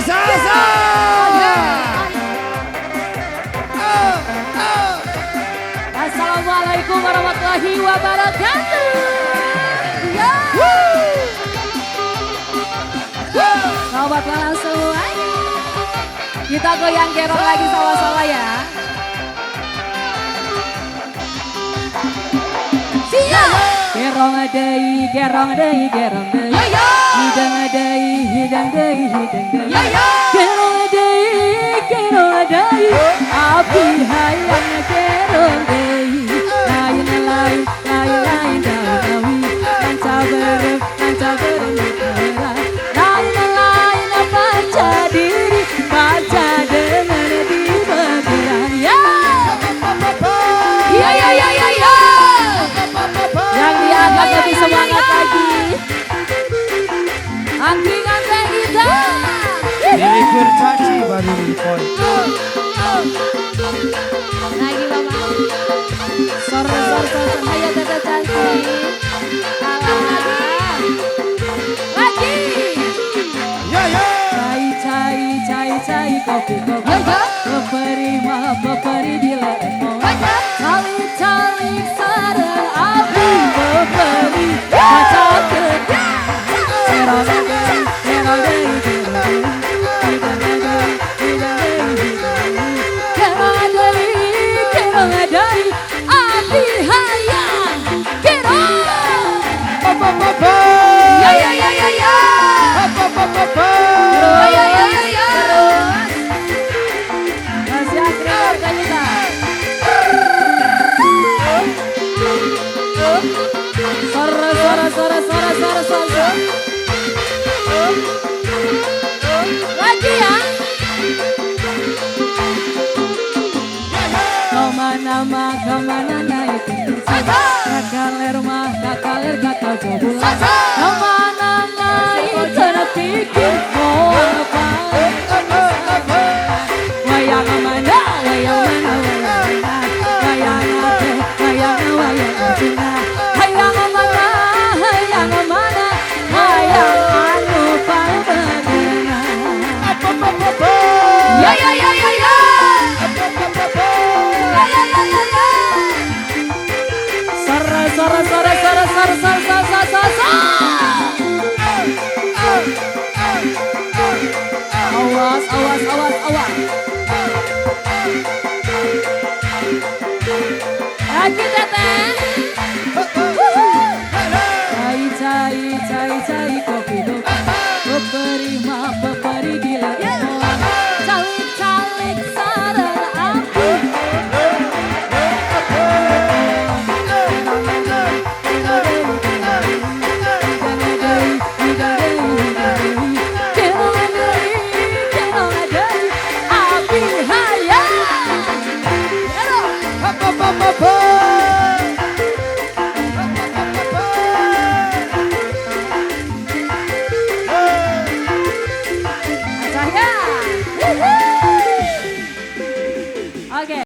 salsa. Assalamualaikum warahmatullahi wabarakatuh. Ya. Sobat malam semuanya. Kita goyang gerong lagi sama-sama ya. Siap. Gerong adai, gerong adai, gerong adai. Hidang adai, hidang adai, hidang adai. Gerong adai, gerong adai. Api hayang gerong adai. Lain lain, lain lain dawi. Kanca berem, kanca berem bergerak. Lain lain baca diri, baca dengan di bergerak. Ya. Ya ya ya ya ya. Yang diangkat lebih semangat lagi. Angkringan kita. Dilipur caci baru report. Lagi bapak. Sor sor sor ayo tete cantik. Alah. Lagi. Ya ya. Cai cai cai cai kopi kopi. Beperi mah beperi di lemon. Calik calik sarang api beperi kaca kedai. Serong dei serong dei hidang dei hidang dei kerong dei api hayang kerong. Ya ya ya ya ya. Ya ya ya ya. Masih aktif kita. Suara suara suara suara suara suara. Lagi ya. Kemana naik kakaler mah kakaler kata jobul. Kemana naik kena pikir mau apa. Wayang mana wayang mana wayang apa wayang wayang cina. Hayang mana hayang anu pangdena. Ya ya ya ya ya. Sora sora sora sora sora sora sora sora. Awas awas awas awas. Lagi teteh.